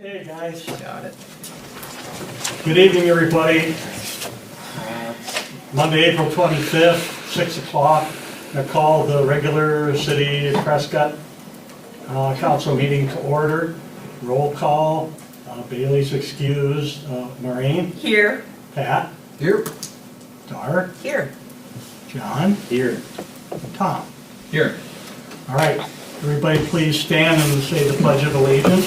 Hey guys, Got it. good evening everybody. Monday, April 25th, 6 o'clock. I call the regular City of Prescott council meeting to order. Roll call, Bailey's excused, Maureen, Here. Pat, Here. Dar, Here. John, Here. Tom. Here. All right, everybody please stand and say the Pledge of Allegiance.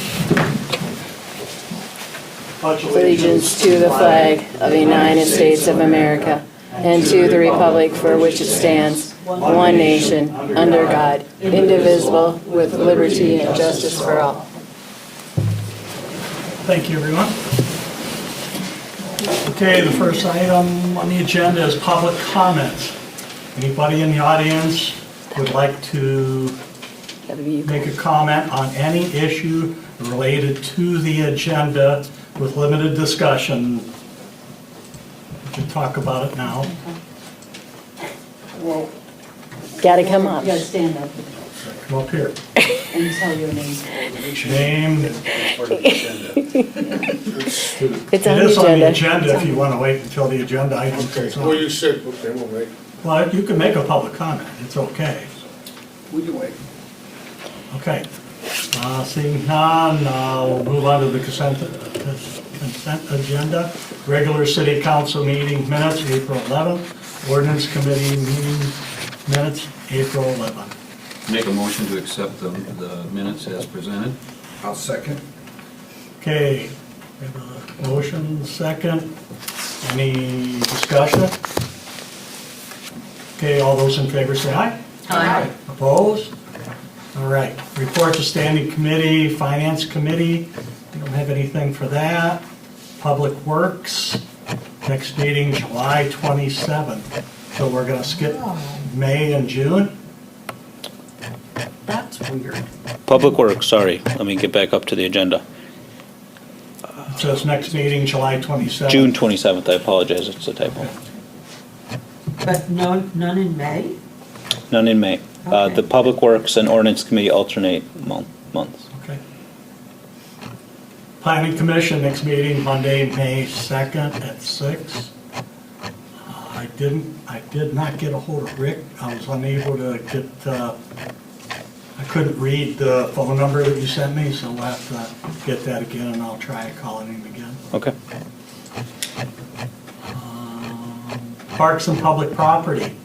Pledge Allegiance to the flag of the United States of America and to the republic for which it stands, one nation, under God, indivisible, with liberty and justice for all. Thank you, everyone. Okay, the first item on the agenda is public comments. Anybody in the audience would like to make a comment on any issue related to the agenda with limited discussion? We can talk about it now. Well, Gotta come up. you gotta stand up Come up here. and tell your name. Name. It's It on is the on the agenda. agenda if you want to wait until the agenda item Okay, is well, on. you said, okay, we'll wait. Well, you can make a public comment, it's okay. We can wait. Okay. Seeing none, we'll move on to the consent agenda. Regular city council meeting minutes, April 11th. Ordinance committee meeting minutes, April 11th. Make a motion to accept the minutes as presented. I'll second. Okay, we have a motion, second. Any discussion? Okay, all those in favor say aye. Aye. Opposed? All right, report to standing committee, finance committee, we don't have anything for that. Public works, next meeting July 27th. So we're gonna skip May and June? That's weird. Public Works, sorry, let me get back up to the agenda. It says next meeting July 27th. June 27th, I apologize, it's a typo. But none in May? None in May. Okay. The Public Works and Ordinance Committee alternate months. Okay. Planning Commission, next meeting Monday, May 2nd at 6. I did not get a hold of Rick. I was unable to get, I couldn't read the phone number that you sent me, so we'll have to get that again and I'll try calling him again. Okay. Parks and public property.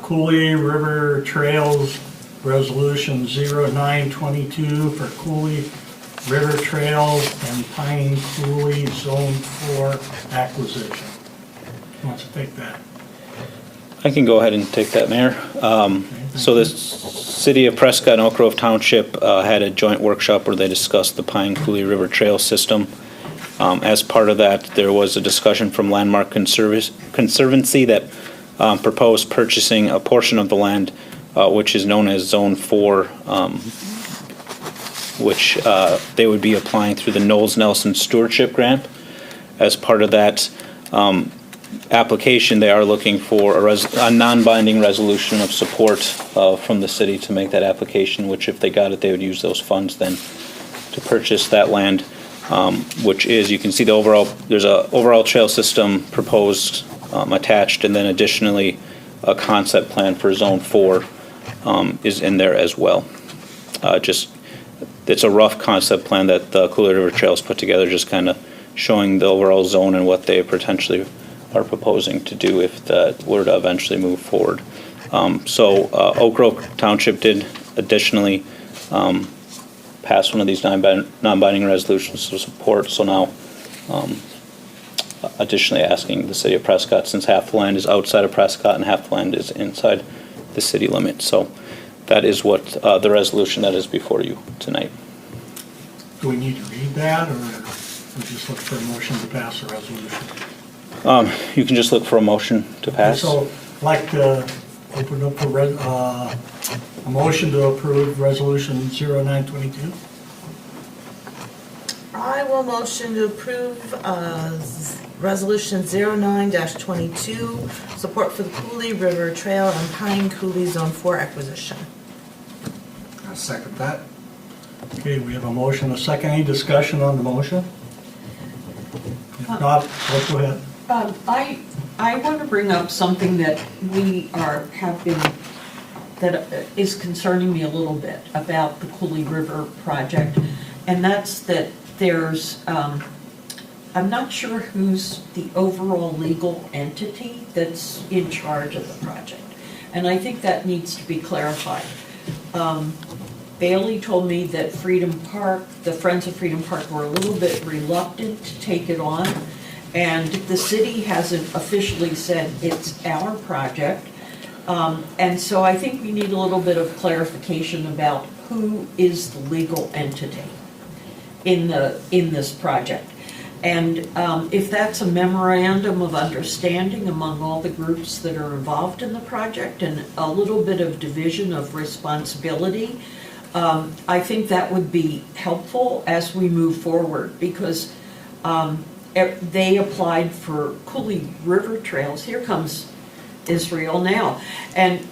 Cooley River Trails Resolution 0922 for Cooley River Trails and Pine Cooley Zone 4 acquisition. Who wants to take that? I can go ahead and take that, Mayor. So the City of Prescott and Oak Grove Township had a joint workshop where they discussed the Pine Coulee River Trail system. As part of that, there was a discussion from Landmark Conservancy that proposed purchasing a portion of the land, which is known as Zone 4, which they would be applying through the Knowles Nelson Stewardship Grant. As part of that application, they are looking for a non-binding resolution of support from the city to make that application, which if they got it, they would use those funds then to purchase that land, which is, you can see there's a overall trail system proposed attached, and then additionally a concept plan for Zone 4 is in there as well. It's a rough concept plan that the Cooley River Trails put together, just kind of showing the overall zone and what they potentially are proposing to do if that were to eventually move forward. Oak Grove Township did additionally pass one of these non-binding resolutions of support, so now additionally asking the City of Prescott, since half the land is outside of Prescott and half the land is inside the city limits. So that is what the resolution that is before you tonight. Do we need to read that, or we just look for a motion to pass the resolution? You can just look for a motion to pass. So, I'd like to open up for a motion to approve resolution 0922. I will motion to approve Resolution 09-22, support for the Cooley River Trail and Pine Coulee Zone 4 acquisition. I'll second that. Okay, we have a motion, a second. Any discussion on the motion? If not, let's go ahead. I want to bring up something that that is concerning me a little bit about the Cooley River project, and that's that there's, I'm not sure who's the overall legal entity that's in charge of the project, and I think that needs to be clarified. Bailey told me that Freedom Park, the Friends of Freedom Park were a little bit reluctant to take it on, and the city hasn't officially said it's our project. And so I think we need a little bit of clarification about who is the legal entity in this project. And if that's a memorandum of understanding among all the groups that are involved in the project and a little bit of division of responsibility, I think that would be helpful as we move forward, because they applied for Cooley River Trails. Here comes Israel now. And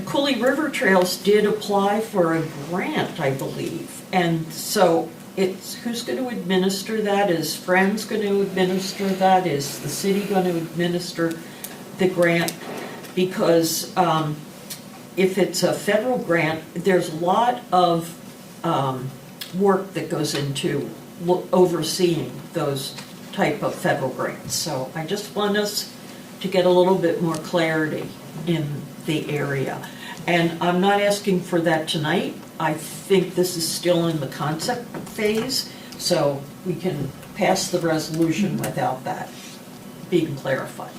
Cooley River Trails did apply for a grant, I believe. And so it's, who's going to administer that? Is Friends going to administer that? Is the city going to administer the grant? Because if it's a federal grant, there's a lot of work that goes into overseeing those type of federal grants. So I just want us to get a little bit more clarity in the area. And I'm not asking for that tonight. I think this is still in the concept phase, so we can pass the resolution without that being clarified.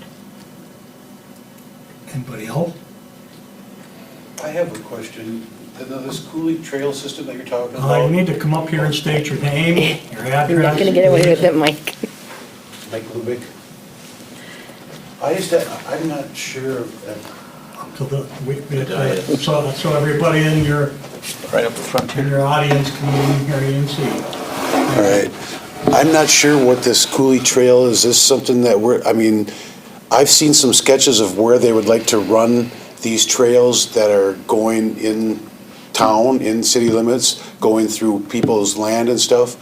Anybody else? I have a question. This Cooley Trail system that you're talking You about, need to come up here and state your name, your address. You're not gonna get away with it, Mike. Mike Lubick. I'm not sure. So everybody in your, Right up the front in your audience can hear you and see. All right. I'm not sure what this Cooley Trail is. This something that I've seen some sketches of where they would like to run these trails that are going in town, in city limits, going through people's land and stuff.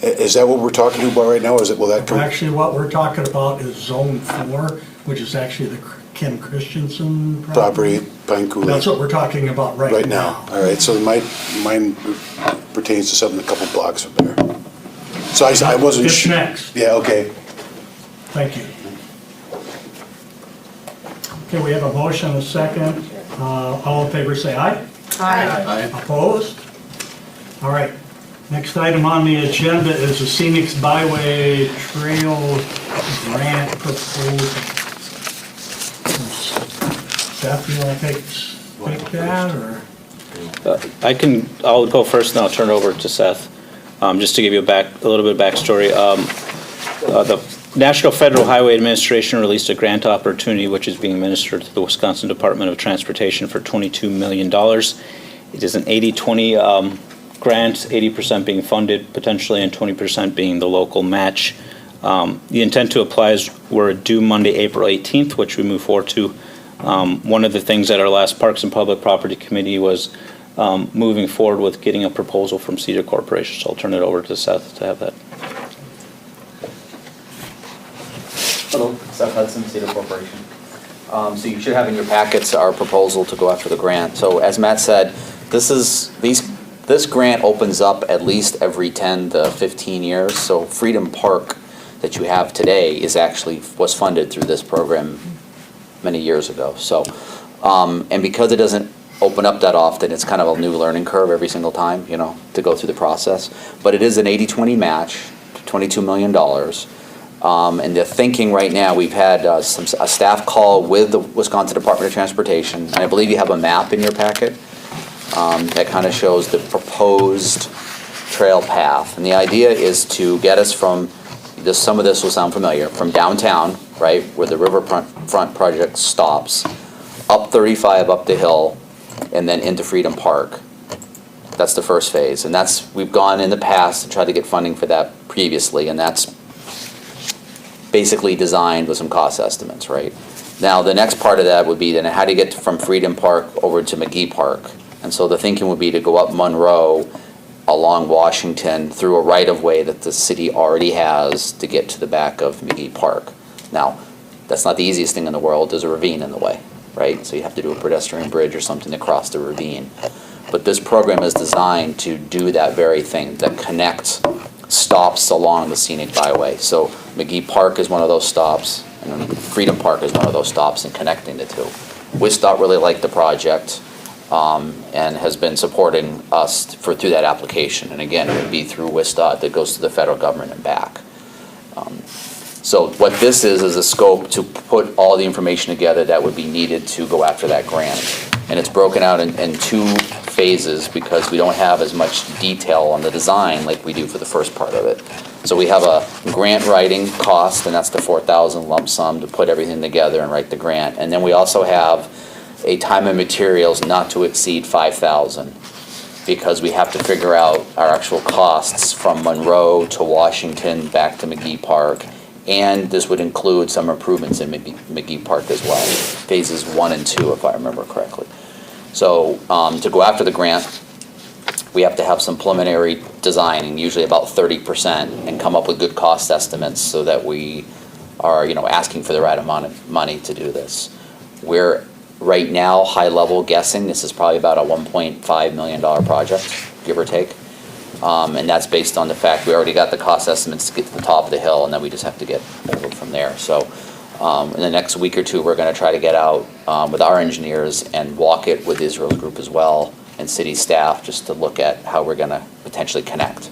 Is that what we're talking about right now? Or is it, will that come? Actually, what we're talking about is Zone 4, which is actually the Kim Christensen property. Pine Cooley. That's what we're talking about right now. All right, so mine pertains to something a couple blocks from there. So I wasn't It's sure. next. Yeah, okay. Thank you. Okay, we have a motion, a second. All in favor, say aye. Aye. Opposed? All right. Next item on the agenda is the Scenic Byway Trail Grant Proposal. Seth, you want to take that, or? I'll go first and I'll turn it over to Seth, just to give you a little bit of backstory. The National Federal Highway Administration released a grant opportunity which is being administered to the Wisconsin Department of Transportation for $22 million. It is an 80-20 grant, 80% being funded potentially and 20% being the local match. The intent to apply is we're due Monday, April 18th, which we move forward to. One of the things at our last Parks and Public Property Committee was moving forward with getting a proposal from Cedar Corporation. So I'll turn it over to Seth to have that. Hello, Seth Hudson, Cedar Corporation. So you should have in your packets our proposal to go after the grant. So as Matt said, this grant opens up at least every 10 to 15 years. So Freedom Park that you have today was funded through this program many years ago. So, and because it doesn't open up that often, it's kind of a new learning curve every single time, to go through the process. But it is an 80-20 match, $22 million. And the thinking right now, we've had a staff call with the Wisconsin Department of Transportation, and I believe you have a map in your packet that kind of shows the proposed trail path. And the idea is to get us from, some of this will sound familiar, from downtown, right, where the riverfront project stops, up 35 up the hill, and then into Freedom Park. That's the first phase. And we've gone in the past and tried to get funding for that previously, and that's basically designed with some cost estimates, right? Now, the next part of that would be then how do you get from Freedom Park over to McGee Park? And so the thinking would be to go up Monroe along Washington through a right-of-way that the city already has to get to the back of McGee Park. Now, that's not the easiest thing in the world. There's a ravine in the way, right? So you have to do a pedestrian bridge or something to cross the ravine. But this program is designed to do that very thing, that connects stops along the scenic byway. So McGee Park is one of those stops, and Freedom Park is one of those stops, and connecting the two. WISDOT really liked the project and has been supporting us through that application. And again, it would be through WISDOT that goes to the federal government and back. So what this is a scope to put all the information together that would be needed to go after that grant. And it's broken out in two phases because we don't have as much detail on the design like we do for the first part of it. So we have a grant writing cost, and that's the $4,000 lump sum to put everything together and write the grant. And then we also have a time and materials not to exceed $5,000 because we have to figure out our actual costs from Monroe to Washington back to McGee Park. And this would include some improvements in McGee Park as well, phases 1 and 2, if I remember correctly. So to go after the grant, we have to have some preliminary designing, usually about 30%, and come up with good cost estimates so that we are, asking for the right amount of money to do this. We're right now high level guessing this is probably about a $1.5 million project, give or take. And that's based on the fact we already got the cost estimates to get to the top of the hill, and then we just have to get over from there. So in the next week or two, we're going to try to get out with our engineers and walk it with Israel's group as well and city staff just to look at how we're going to potentially connect.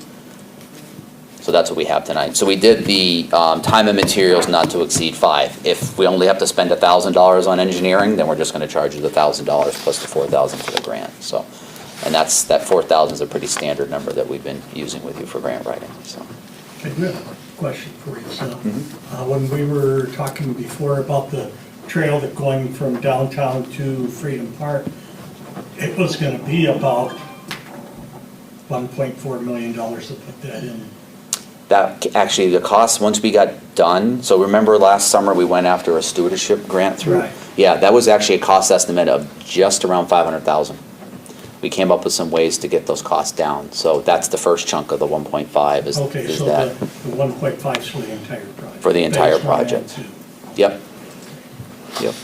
So that's what we have tonight. So we did the time and materials not to exceed $5,000. If we only have to spend $1,000 on engineering, then we're just going to charge you the $1,000 plus the $4,000 for the grant. So. And that $4,000 is a pretty standard number that we've been using with you for grant writing. So. Okay, we have a question for you. So, when we were talking before about the trail that going from downtown to Freedom Park, it was going to be about $1.4 million to put that in. That actually, the cost, once we got done, so remember last summer we went after a stewardship grant through? Right. Yeah, that was actually a cost estimate of just around $500,000. We came up with some ways to get those costs down. So that's the first chunk of the 1.5 is, Okay, is so that. the 1.5 is for the entire project. For the entire Phase 1 and project. 2. Yep. Yep.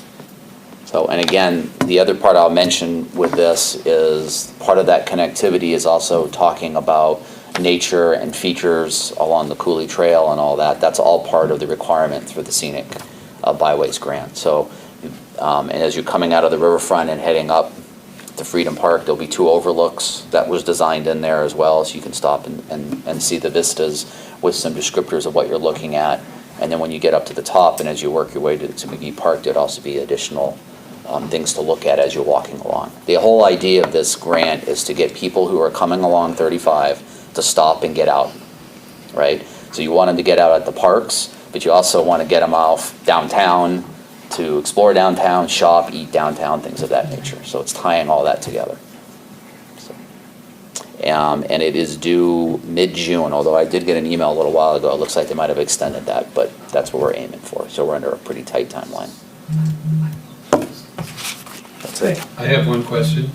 So, and again, the other part I'll mention with this is part of that connectivity is also talking about nature and features along the Cooley Trail and all that. That's all part of the requirement for the scenic byways grant. So, and as you're coming out of the riverfront and heading up to Freedom Park, there'll be 2 overlooks that was designed in there as well, so you can stop and see the vistas with some descriptors of what you're looking at. And then when you get up to the top and as you work your way to McGee Park, there'd also be additional things to look at as you're walking along. The whole idea of this grant is to get people who are coming along 35 to stop and get out, right? So you want them to get out at the parks, but you also want to get them off downtown, to explore downtown, shop, eat downtown, things of that nature. So it's tying all that together. So, and it is due mid-June, although I did get an email a little while ago. It looks like they might have extended that, but that's what we're aiming for. So we're under a pretty tight timeline. That's it. I have one question.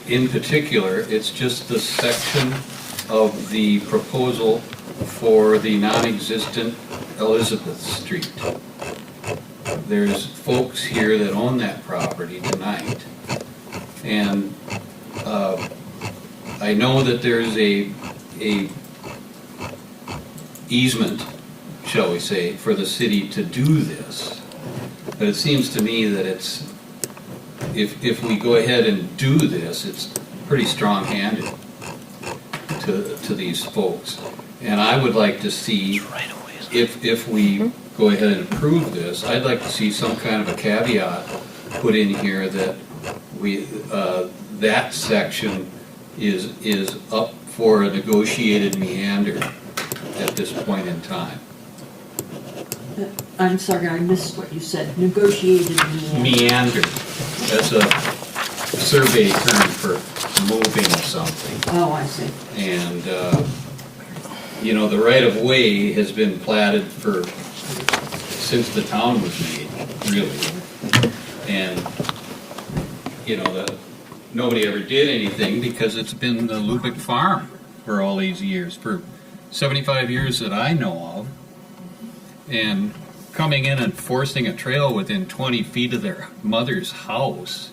In particular, it's just the section of the proposal for the non-existent Elizabeth Street. There's folks here that own that property tonight, and I know that there's a easement, shall we say, for the city to do this, but it seems to me that it's, if we go ahead and do this, it's pretty strong-handed to these folks. And I would like to see, if we go ahead and approve this, I'd like to see some kind of a caveat put in here that that section is up for a negotiated meander at this point in time. I'm sorry, I missed what you said. Negotiated Meander. That's a survey term for moving something. Oh, I see. And, the right-of-way has been platted since the town was made, really. And, nobody ever did anything because it's been the Lubick farm for all these years, for 75 years that I know of. And coming in and forcing a trail within 20 feet of their mother's house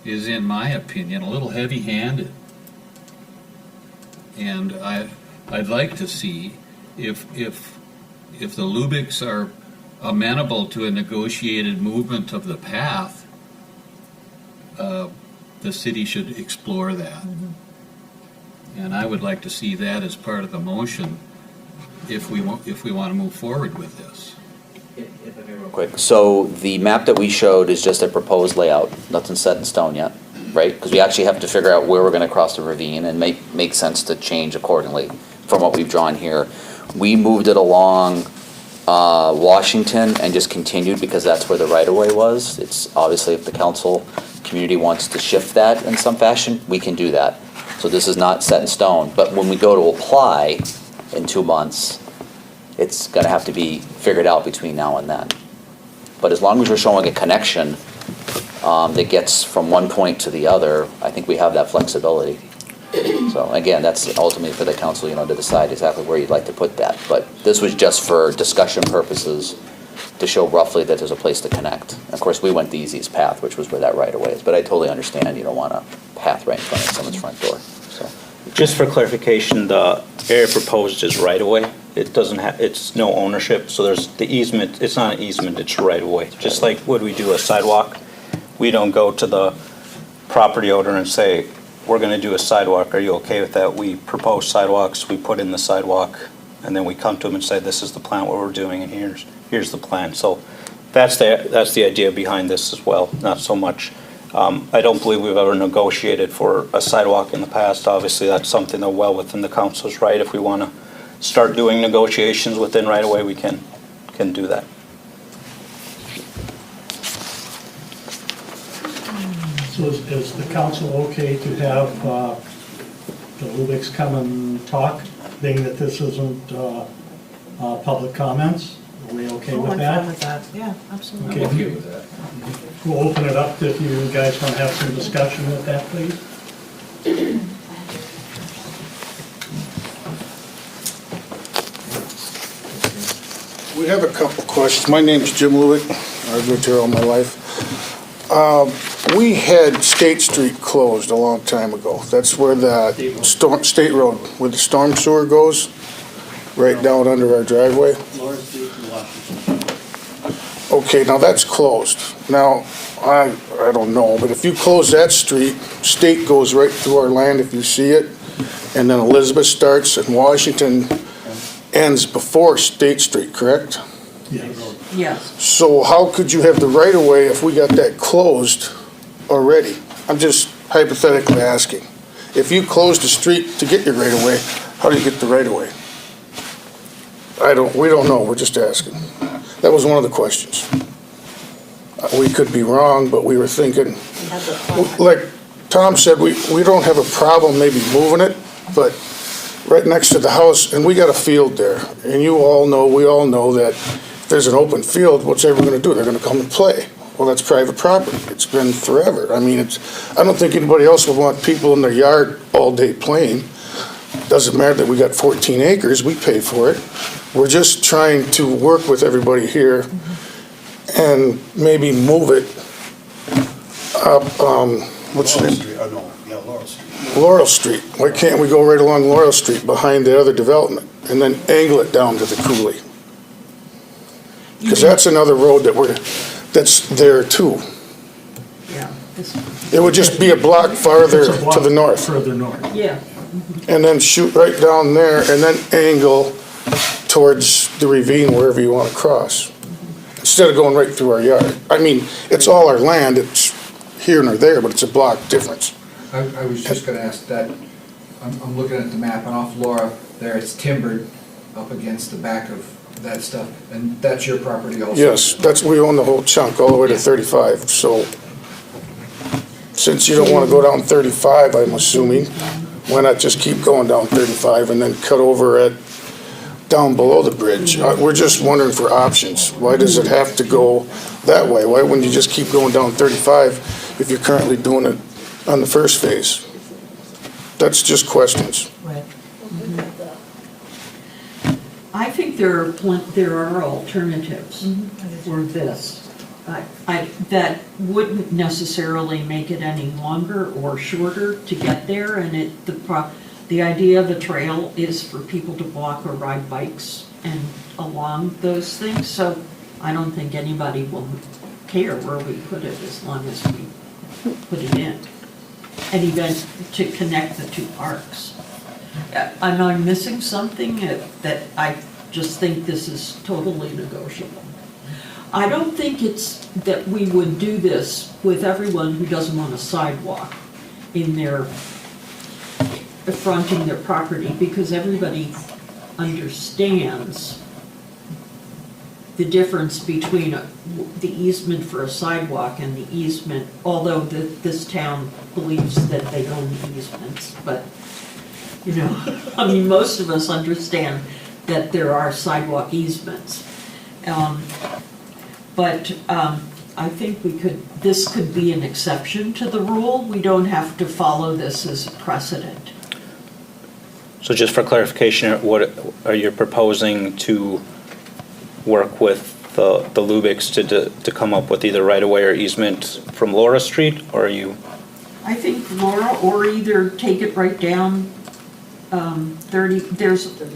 is, in my opinion, a little heavy-handed. And I'd like to see if the Lubicks are amenable to a negotiated movement of the path, the city should explore that. And I would like to see that as part of the motion if we want to move forward with this. Real quick, so the map that we showed is just a proposed layout, nothing set in stone yet, right? Because we actually have to figure out where we're going to cross the ravine and make sense to change accordingly from what we've drawn here. We moved it along Washington and just continued because that's where the right-of-way was. It's obviously if the council community wants to shift that in some fashion, we can do that. So this is not set in stone, but when we go to apply in 2 months, it's going to have to be figured out between now and then. But as long as we're showing a connection that gets from one point to the other, I think we have that flexibility. So again, that's ultimately for the council, to decide exactly where you'd like to put that. But this was just for discussion purposes to show roughly that there's a place to connect. Of course, we went the easiest path, which was where that right-of-way is. But I totally understand you don't want a path right in front of someone's front door. So. Just for clarification, the area proposed is right-of-way. It doesn't have, it's no ownership, so there's the easement, it's not an easement, it's right-of-way. Just like would we do a sidewalk, we don't go to the property owner and say, we're gonna do a sidewalk, are you okay with that? We propose sidewalks, we put in the sidewalk, and then we come to them and say, this is the plan, what we're doing, and here's the plan. So that's the idea behind this as well, not so much. I don't believe we've ever negotiated for a sidewalk in the past. Obviously, that's something that well within the council's right. If we want to start doing negotiations within right away, we can do that. So is the council okay to have the Lubicks come and talk, being that this isn't public comments? Are we okay with I'm that? fine with that, yeah, absolutely. Okay. with that. We'll open it up if you guys want to have some discussion with that, please. We have a couple questions. My name's Jim Lewick. I've lived here all my life. We had State Street closed a long time ago. That's where the State Road, where the storm sewer goes, right down under our driveway. Okay, now that's closed. Now, I don't know, but if you close that street, State goes right through our land if you see it, and then Elizabeth starts and Washington ends before State Street, correct? Yes. Yes. So how could you have the right-of-way if we got that closed already? I'm just hypothetically asking. If you close the street to get your right-of-way, how do you get the right-of-way? We don't know, we're just asking. That was one of the questions. We could be wrong, but we were thinking, like Tom said, we don't have a problem maybe moving it, but right next to the house, and we got a field there, and we all know that if there's an open field, what's everyone gonna do? They're gonna come and play. Well, that's private property. It's been forever. I mean, I don't think anybody else would want people in their yard all day playing. Doesn't matter that we got 14 acres, we pay for it. We're just trying to work with everybody here and maybe move it up, what's the name? Laurel Street. Why can't we go right along Laurel Street behind the other development and then angle it down to the coulee? Because that's another road that's there too. Yeah. It would just be a block farther It's a block to the north. Further north. Yeah. And then shoot right down there and then angle towards the ravine wherever you want to cross. Instead of going right through our yard. I mean, it's all our land, it's here and there, but it's a block difference. I was just gonna ask that, I'm looking at the map, and off Laura, there it's timbered up against the back of that stuff, and that's your property also? Yes, we own the whole chunk, all the way to 35, so since you don't want to go down 35, I'm assuming, why not just keep going down 35 and then cut over down below the bridge? We're just wondering for options. Why does it have to go that way? Why wouldn't you just keep going down 35 if you're currently doing it on the first phase. That's just questions. Right. I think there are alternatives for this. That wouldn't necessarily make it any longer or shorter to get there, and the idea of a trail is for people to walk or ride bikes and along those things, so I don't think anybody will care where we put it as long as we put it in. And even to connect the two parks. Am I missing something that I just think this is totally negotiable? I don't think it's that we would do this with everyone who doesn't want a sidewalk in their, fronting their property, because everybody understands the difference between the easement for a sidewalk and the easement, although this town believes that they own easements, but, you know, I mean, most of us understand that there are sidewalk easements. But I think this could be an exception to the rule. We don't have to follow this as a precedent. So just for clarification, what are you proposing to work with the Lubics to come up with either right-of-way or easement from Laura Street, or are you? I think, Laura, or either take it right down 30,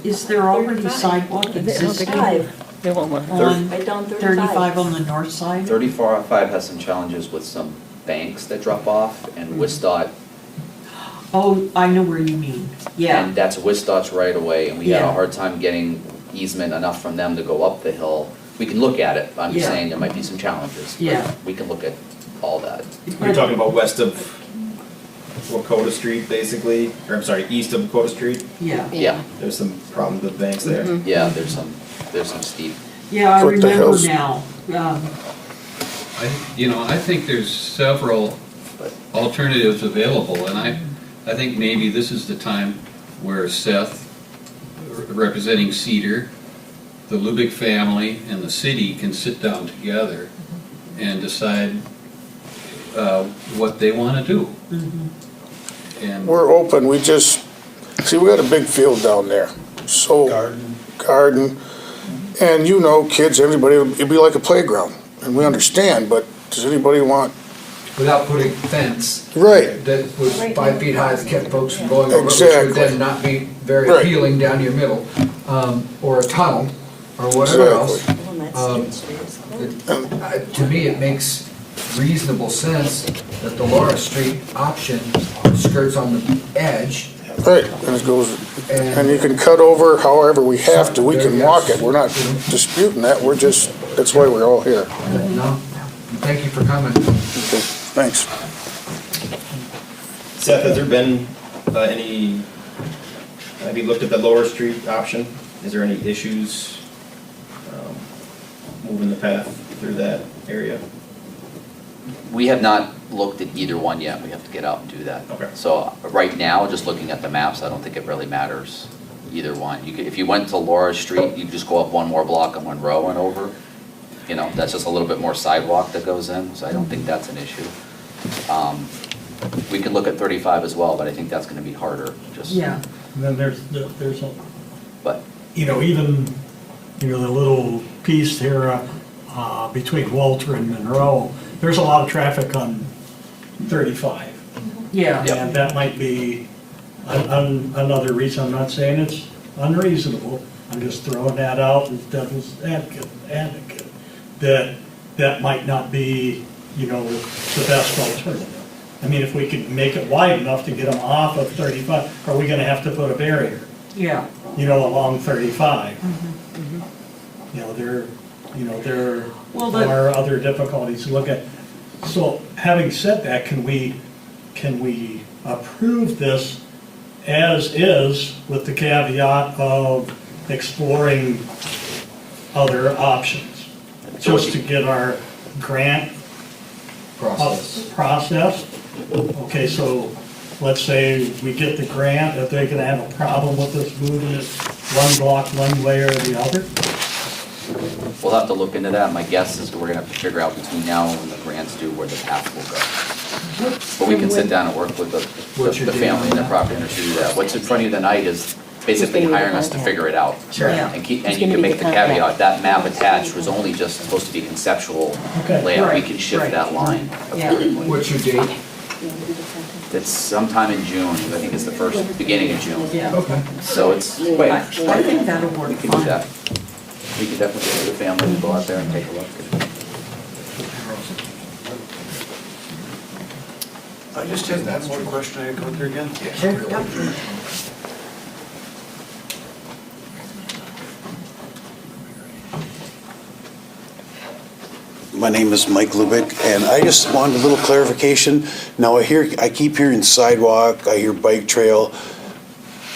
is there already sidewalk existing? They want one. On Right down 35 on the north side? 35 has some challenges with some banks that drop off, and WISDOT, Oh, I know where you mean, yeah. and that's WISDOT's right away, and we had a Yeah. hard time getting easement enough from them to go up the hill. We can look at it, I'm just Yeah. saying there might be some challenges. but Yeah. We can look at all that. You're talking about west of Wakota Street, basically, or I'm sorry, east of Wakota Street? Yeah, Yeah, There's some problems with banks there. yeah, there's some steep. yeah, I What the remember hell's- now. I think there's several alternatives available, and I think maybe this is the time where Seth, representing Cedar, the Lubick family, and the city can sit down together and decide what they want to do. And We're open, we just, see, we got a big field down there, so. Garden. And you know, kids, everybody, it'd be like a playground, and we understand, but does anybody want? Without putting fence. Right. That was 5 feet high that kept folks from going over, which would Exactly. then not be very Right. appealing down your middle, or a tunnel, or whatever else. To me, it makes reasonable sense that the Laura Street option skirts on the edge. Right, and it goes, and you can cut over however we have to, we can walk it, we're not disputing that, we're just, that's why we're all here. No, thank you for coming. Okay, thanks. Seth, has there been any, have you looked at the Lower Street option? Is there any issues moving the path through that area? We have not looked at either one yet, we have to get out and do that. Okay. So right now, just looking at the maps, I don't think it really matters, either one. You could, if you went to Laura Street, you could just go up one more block on Monroe and over. You know, that's just a little bit more sidewalk that goes in, so I don't think that's an issue. We could look at 35 as well, but I think that's gonna be harder, just. Yeah, And then there's a, But, even, the little piece here between Walter and Monroe, there's a lot of traffic on 35. yeah. Yep. And that might be another reason, I'm not saying it's unreasonable, I'm just throwing that out as devil's advocate, that might not be, the best alternative. I mean, if we could make it wide enough to get them off of 35, are we gonna have to put a barrier, Yeah. along 35? There Well, but- are other difficulties to look at. So having said that, can we approve this as is with the caveat of exploring other options? Just to get our grant processed? Okay, so let's say we get the grant, if they're gonna have a problem with us moving it one block one way or the other? We'll have to look into that. My guess is we're gonna have to figure out between now and when the grants due where the path will go. But we can sit down and work with What's your the date family on and the that? property owners to do that. What's in front of you tonight is basically gonna be the hiring us to contact? figure it out. Sure. Yeah. And Who's you gonna can be make the the contact? caveat, that map attached was only just supposed to be conceptual Okay. layout. We Right, can shift right. that line. Yeah. What's your date? It's sometime in June, I think it's the first, beginning of June. Yeah. Okay. So it's, I think that'll work we can do fine. that. We can definitely get the family to go out there and take a look. I just had one more question I go through again. Sure, yep. My name is Mike Lubick, and I just wanted a little clarification. Now, I keep hearing sidewalk, I hear bike trail.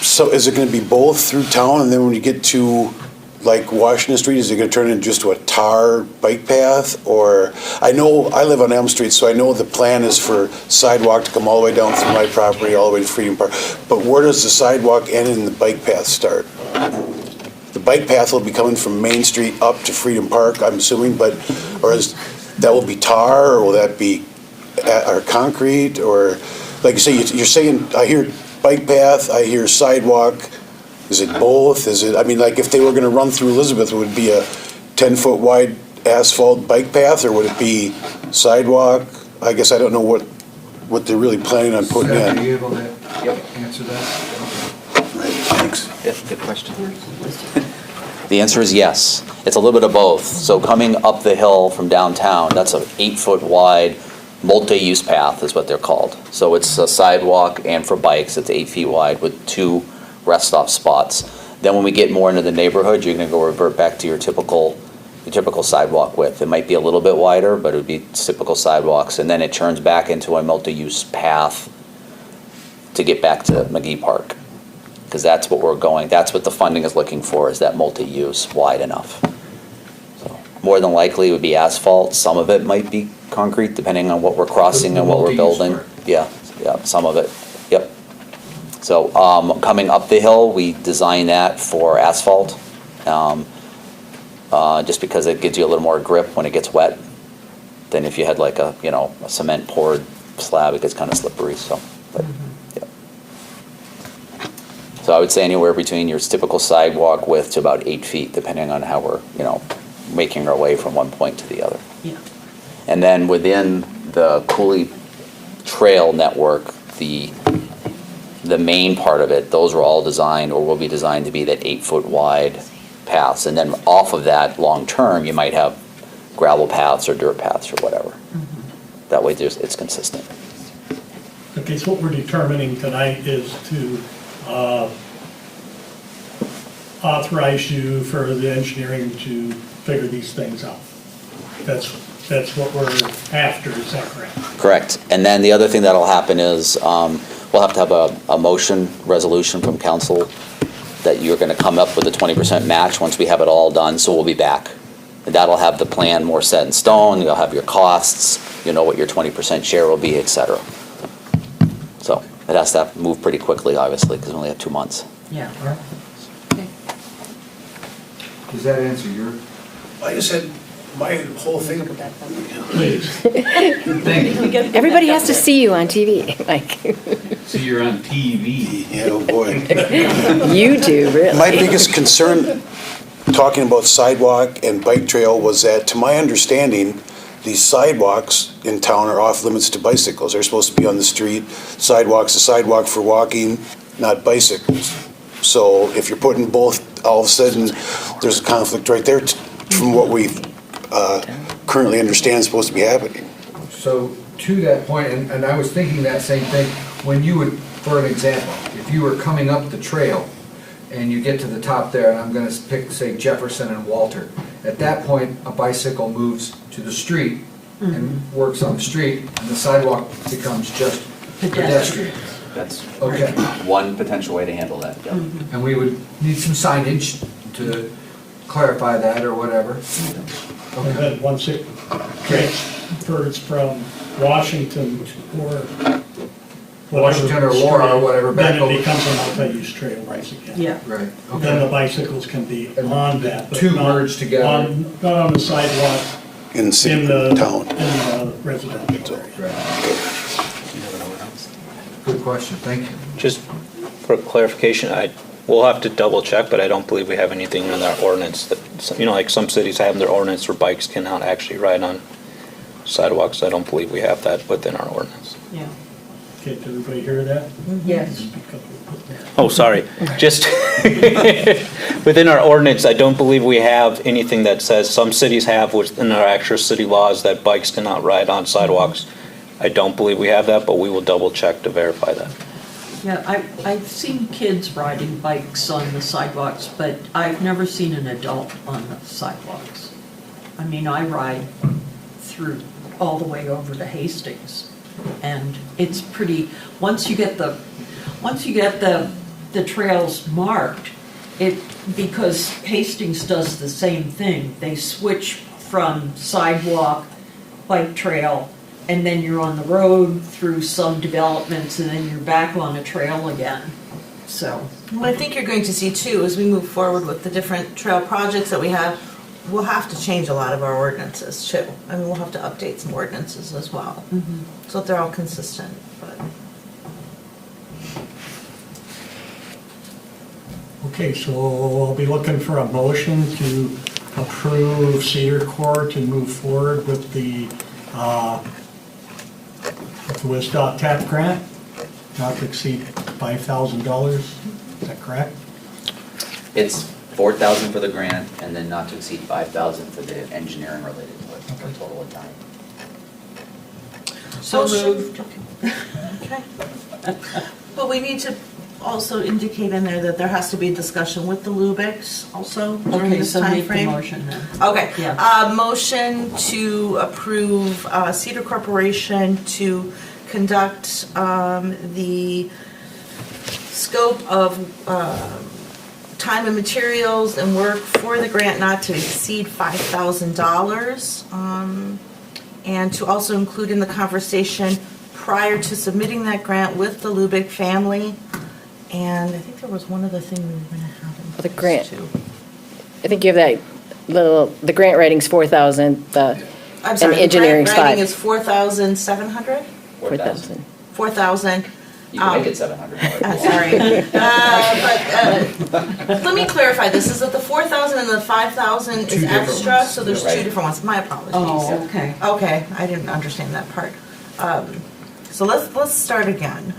So is it gonna be both through town, and then when you get to, like, Washington Street, is it gonna turn into just a tar bike path? Or, I know, I live on Elm Street, so I know the plan is for sidewalk to come all the way down through my property, all the way to Freedom Park. But where does the sidewalk end and the bike path start? The bike path will be coming from Main Street up to Freedom Park, I'm assuming, that will be tar, or will that be, or concrete, or, like you say, you're saying, I hear bike path, I hear sidewalk, is it both? Is it, I mean, like, if they were gonna run through Elizabeth, would it be a 10-foot wide asphalt bike path, or would it be sidewalk? I guess I don't know what they're really planning on putting Seth, are in. you able to answer that? Thanks. Yeah, good question. The answer is yes. It's a little bit of both. So coming up the hill from downtown, that's an 8-foot wide multi-use path is what they're called. So it's a sidewalk, and for bikes, it's 8 feet wide with 2 rest stop spots. Then when we get more into the neighborhood, you're gonna go revert back to your typical sidewalk width. It might be a little bit wider, but it would be typical sidewalks. And then it turns back into a multi-use path to get back to McGee Park. Because that's what the funding is looking for, is that multi-use wide enough. So, more than likely, it would be asphalt. Some of it might be concrete, depending on what we're crossing and what we're multi-use building. part. Yeah, some of it, yep. So, coming up the hill, we designed that for asphalt, just because it gives you a little more grip when it gets wet than if you had like a cement poured slab. It gets kind of slippery, so, but, yeah. So I would say anywhere between your typical sidewalk width to about 8 feet, depending on how we're, making our way from one point to the other. Yeah. And then within the Cooley Trail network, the main part of it, those were all designed or will be designed to be that 8-foot wide paths. And then off of that, long-term, you might have gravel paths or dirt paths or whatever. That way it's consistent. Okay, so what we're determining tonight is to authorize you for the engineering to figure these things out. That's what we're after, is that correct? Correct. And then the other thing that'll happen is we'll have to have a motion resolution from council that you're going to come up with a 20% match once we have it all done, so we'll be back. And that'll have the plan more set in stone, you'll have your costs, you know what your 20% share will be, et cetera. So it has to move pretty quickly, obviously, because we only have 2 months. Yeah. Does that answer your? I just said, my whole thing, Please. Thank you. Everybody has to see you on TV, like, So you're on TV. yeah, oh boy. you do, really. My biggest concern, talking about sidewalk and bike trail, was that, to my understanding, these sidewalks in town are off limits to bicycles. They're supposed to be on the street. Sidewalk's a sidewalk for walking, not bicycles. So if you're putting both, all of a sudden, there's a conflict right there from what we currently understand is supposed to be happening. So to that point, and I was thinking that same thing, when you would, for an example, if you were coming up the trail and you get to the top there, and I'm gonna pick, say, Jefferson and Walter, at that point, a bicycle moves to the street and works on the street, and the sidewalk becomes just pedestrian. That's Okay, one potential way to handle that, yeah. and we would need some signage to clarify that or whatever. And then once it transfers from Washington or Washington or Laura or whatever, back then over. it becomes a multi-use trail once again. Yeah. Right, Then the okay. bicycles can be on that, but Two not merged together. not on the sidewalk In the city, in the town. in the residential area. Right. Good question, thank you. Just for clarification, we'll have to double check, but I don't believe we have anything in our ordinance that, like some cities have their ordinance where bikes cannot actually ride on sidewalks. I don't believe we have that within our ordinance. Yeah. Okay, did everybody hear that? Yes. Oh, sorry. Just within our ordinance, I don't believe we have anything that says, some cities have within our actual city laws that bikes cannot ride on sidewalks. I don't believe we have that, but we will double check to verify that. Yeah, I've seen kids riding bikes on the sidewalks, but I've never seen an adult on the sidewalks. I mean, I ride through all the way over to Hastings, and it's pretty, once you get the trails marked, because Hastings does the same thing. They switch from sidewalk, bike trail, and then you're on the road through some developments, and then you're back on a trail again. So, What I think you're going to see too, as we move forward with the different trail projects that we have, we'll have to change a lot of our ordinances too. I mean, we'll have to update some ordinances as well, so that they're all consistent, but. Okay, so I'll be looking for a motion to approve Cedar Court and move forward with the WSDOT TAP grant, not to exceed $5,000. Is that correct? It's 4,000 for the grant, and then not to exceed 5,000 for the engineering related to it, for a total of 9. so Motion. moved. Okay. But we need to also indicate in there that there has to be a discussion with the Lubics also during Okay, this so make the timeframe. motion then. Okay, Yeah. motion to approve Cedar Corporation to conduct the scope of time and materials and work for the grant not to exceed $5,000. And to also include in the conversation prior to submitting that grant with the Lubick family. And I think there was one other thing we were gonna have in The place, grant. too. I think you have that the grant writing's 4,000, I'm and sorry, the engineering's grant writing 5. is 4,700? 4,000. 4,000. You can make it 700. Sorry. But let me clarify this, is that the 4,000 and the 5,000 is different extra, ones. so there's Right. two different ones, my apologies. Oh, okay. Okay, I didn't understand that part. So let's start again.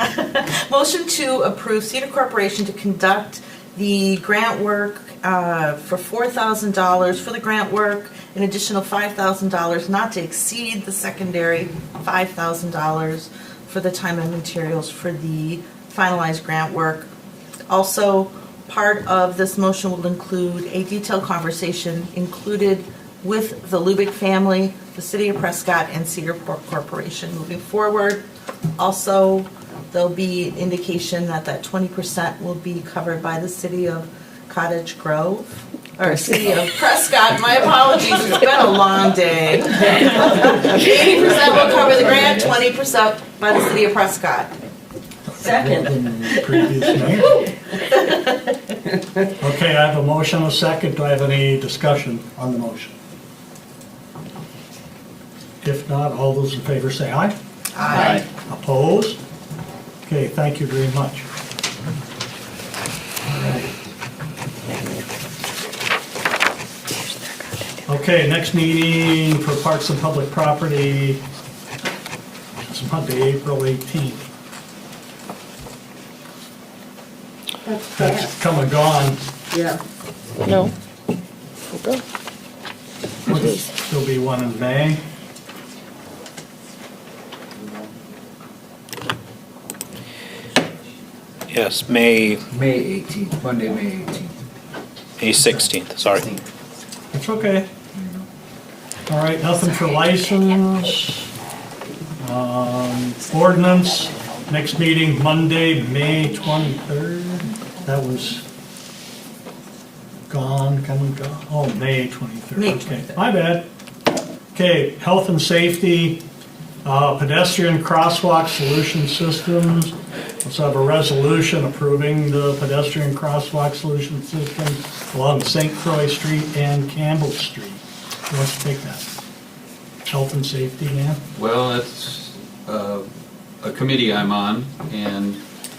Motion to approve Cedar Corporation to conduct the grant work for $4,000 for the grant work, an additional $5,000 not to exceed the secondary $5,000 for the time and materials for the finalized grant work. Also, part of this motion will include a detailed conversation included with the Lubick family, the City of Prescott, and Cedar Corporation moving forward. Also, there'll be indication that 20% will be covered by the City of Cottage Grove, or City of Prescott, my apologies, it's been a long day. 80% will cover the grant, 20% by the City of Prescott. Second. Than the previous mayor. Okay, I have a motion, a second. Do I have any discussion on the motion? If not, all those in favor say aye. Aye. Opposed? Okay, thank you very much. Okay, next meeting for Parks and Public Property is Monday, April 18th. That's come and gone. Yeah. No. Okay. There'll be one in May. Yes, May May 18th, Monday, May 18th. 16th, sorry. It's okay. All right, nothing for license. Ordinance, next meeting Monday, May 23rd. That was gone, coming, gone. Oh, May 23rd. May Okay, 23rd. my bad. Okay, health and safety. Pedestrian crosswalk solution systems. Let's have a resolution approving the pedestrian crosswalk solution system along St. Croix Street and Campbell Street. Who wants to take that? Health and safety, man? Well, it's a committee I'm on, and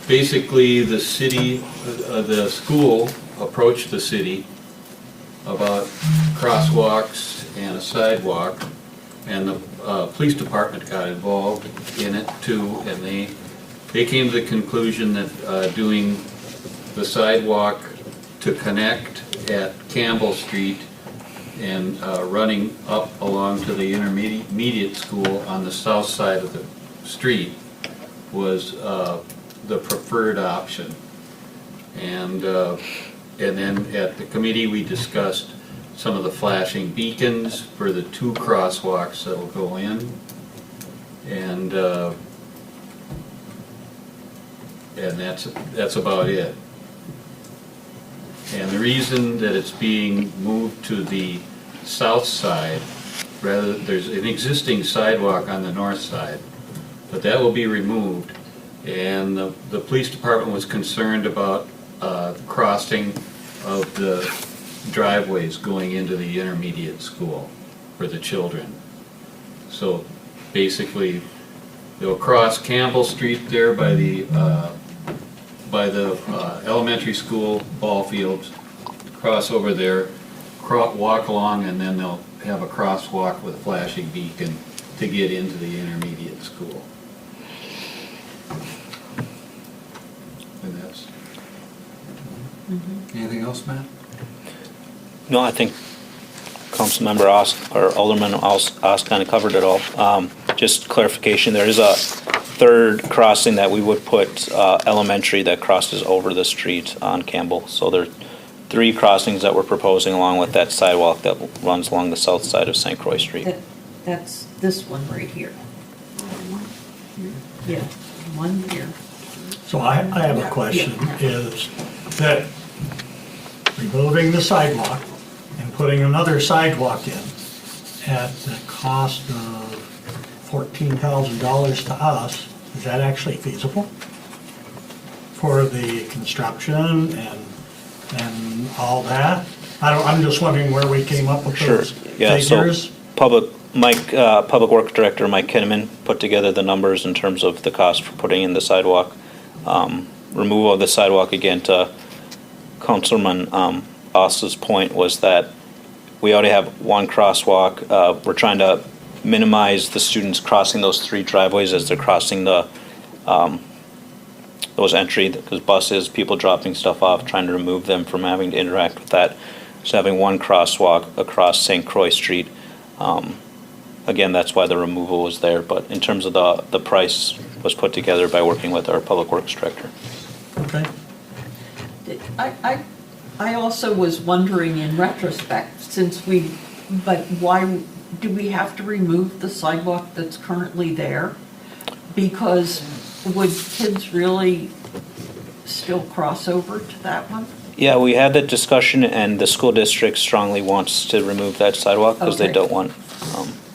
basically the city, the school approached the city about crosswalks and a sidewalk, and the police department got involved in it too, and they came to the conclusion that doing the sidewalk to connect at Campbell Street and running up along to the intermediate school on the south side of the street was the preferred option. And then at the committee, we discussed some of the flashing beacons for the 2 crosswalks that'll go in. And that's about it. And the reason that it's being moved to the south side, there's an existing sidewalk on the north side, but that will be removed. And the police department was concerned about crossing of the driveways going into the intermediate school for the children. So basically, they'll cross Campbell Street there by the elementary school ball fields, cross over there, walk along, and then they'll have a crosswalk with a flashing beacon to get into the intermediate school. And that's... Anything else, Matt? No, I think Councilmember Ost, or Alderman Ost kind of covered it all. Just clarification, there is a third crossing that we would put elementary that crosses over the street on Campbell. So there are 3 crossings that we're proposing along with that sidewalk that runs along the south side of St. Croix Street. That's this one right here. Yeah, one here. So I have a question, is that removing the sidewalk and putting another sidewalk in at the cost of $14,000 to us, is that actually feasible for the construction and all that? I'm just wondering where we came up with Sure. those Yeah, figures. so Public Works Director Mike Kinnaman put together the numbers in terms of the cost for putting in the sidewalk. Removal of the sidewalk, again, to Councilman Ost's point, was that we already have 1 crosswalk. We're trying to minimize the students crossing those 3 driveways as they're crossing the those entry, because buses, people dropping stuff off, trying to remove them from having to interact with that. So having 1 crosswalk across St. Croix Street. Again, that's why the removal was there, but in terms of the price was put together by working with our Public Works Director. Okay. I also was wondering in retrospect, but why do we have to remove the sidewalk that's currently there? Because would kids really still cross over to that one? Yeah, we had that discussion, and the school district strongly wants to remove that sidewalk because they Okay. don't want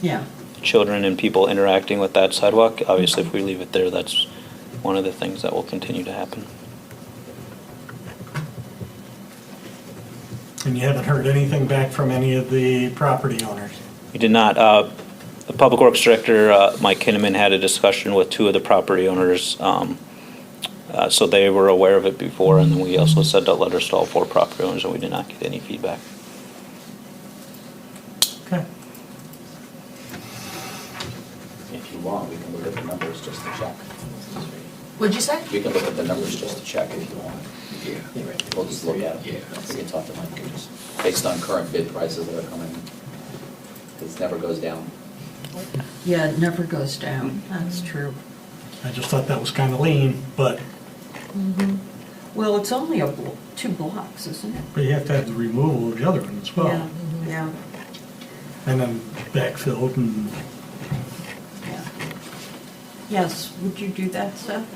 Yeah. children and people interacting with that sidewalk. Obviously, if we leave it there, that's one of the things that will continue to happen. And you haven't heard anything back from any of the property owners? We did not. The Public Works Director, Mike Kinnaman, had a discussion with 2 of the property owners, so they were aware of it before, and then we also sent out letters to all 4 property owners, and we did not get any feedback. Okay. If you want, we can look at the numbers just to check. What'd you say? We can look at the numbers just to check if you want. Yeah. We'll just look at them. We can talk to Mike, and just based on current bid prices that are coming. It never goes down. Yeah, it never goes down, that's true. I just thought that was kind of lean, but Well, it's only 2 blocks, isn't it? you have to have the removal of the other one as well. Yeah, yeah, And then backfilled and, yeah. Yes, would you do that, Seth?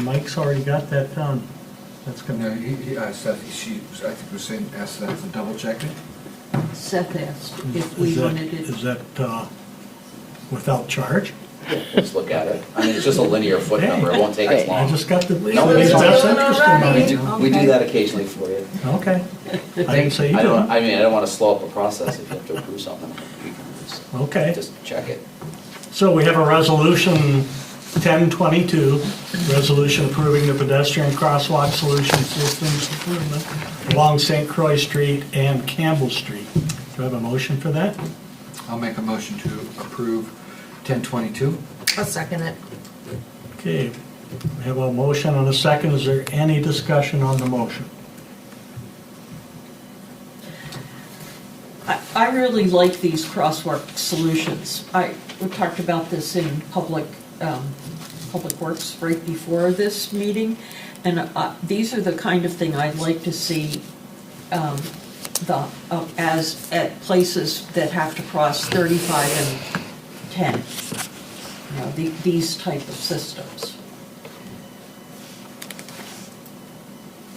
Mike's already got that done. That's No, gonna, I think we're saying, asked that to double check it. Seth asked if we is that, wanted it. is that without charge. Just look at it. I mean, it's just a linear foot number, it won't take us I long. just got the No, somebody's it's best fine. interest in mind. We do that occasionally for you. Okay. I didn't say you I don't, didn't. I mean, I don't want to slow up the process if you have to approve something. We can Okay. just check it. So we have a resolution 1022, resolution approving the pedestrian crosswalk solution systems improvement along St. Croix Street and Campbell Street. Do I have a motion for that? I'll make a motion to approve 1022. I'll second it. Okay, we have a motion and a second. Is there any discussion on the motion? I really like these crosswalk solutions. We talked about this in public works right before this meeting, and these are the kind of thing I'd like to see as at places that have to cross 35 and 10. You know, these type of systems.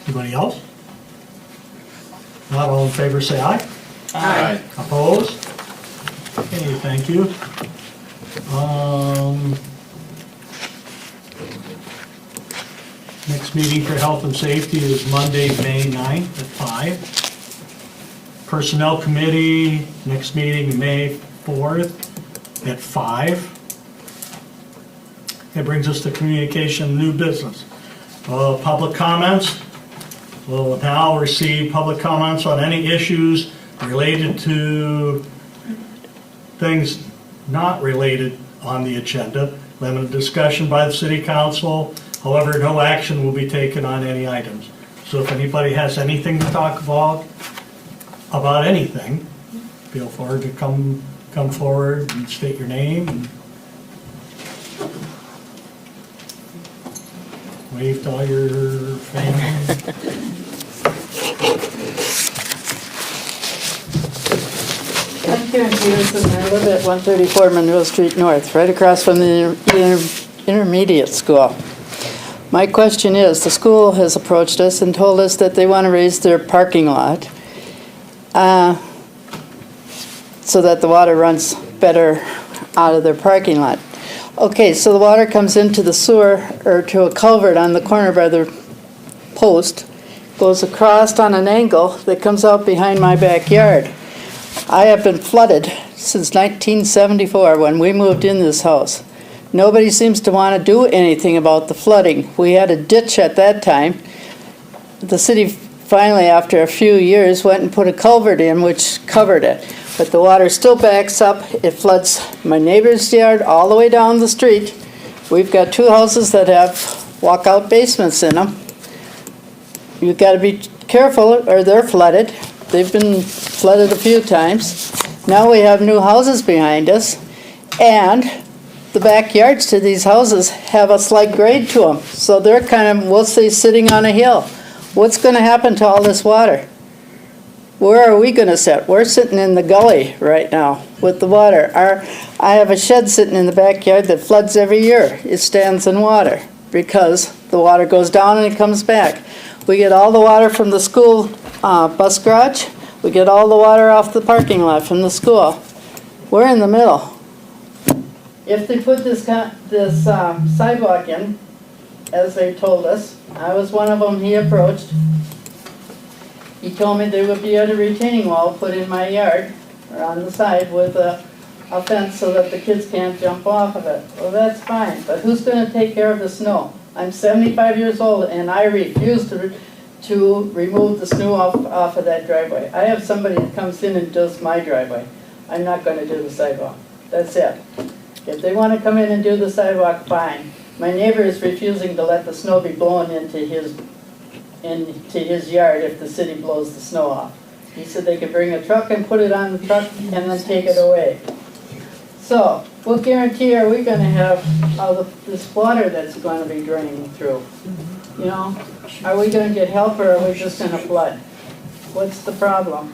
Anybody else? Not all in favor, say aye. Aye. Opposed? Okay, thank you. Next meeting for health and safety is Monday, May 9th at 5. Personnel committee, next meeting, May 4th at 5. That brings us to communication, new business. Public comments. We'll now receive public comments on any issues related to things not related on the agenda. Limited discussion by the city council. However, no action will be taken on any items. So if anybody has anything to talk about anything, feel free to come forward and state your name and wave to all your family. I'm Karen Peterson, I live at 134 Monroe Street North, right across from the intermediate school. My question is, the school has approached us and told us that they want to raise their parking lot so that the water runs better out of their parking lot. Okay, so the water comes into the sewer, or to a culvert on the corner by the post, goes across on an angle that comes out behind my backyard. I have been flooded since 1974 when we moved in this house. Nobody seems to want to do anything about the flooding. We had a ditch at that time. The city finally, after a few years, went and put a culvert in which covered it. But the water still backs up. It floods my neighbor's yard all the way down the street. We've got two houses that have walkout basements in them. You've got to be careful or they're flooded. They've been flooded a few times. Now we have new houses behind us, and the backyards to these houses have a slight grade to them. So they're kind of, we'll say, sitting on a hill. What's going to happen to all this water? Where are we going to sit? We're sitting in the gully right now with the water. I have a shed sitting in the backyard that floods every year. It stands in water because the water goes down and it comes back. We get all the water from the school bus garage. We get all the water off the parking lot from the school. We're in the middle. If they put this sidewalk in, as they told us, I was one of them he approached. He told me there would be a retaining wall put in my yard, or on the side, with a fence so that the kids can't jump off of it. Well, that's fine, but who's going to take care of the snow? I'm 75 years old and I refuse to remove the snow off of that driveway. I have somebody that comes in and does my driveway. I'm not going to do the sidewalk. That's it. If they want to come in and do the sidewalk, fine. My neighbor is refusing to let the snow be blown into his yard if the city blows the snow off. He said they could bring a truck and put it on the truck and then take it away. So, what guarantee are we going to have of this water that's going to be draining through? You know, are we going to get help or are we just going to flood? What's the problem?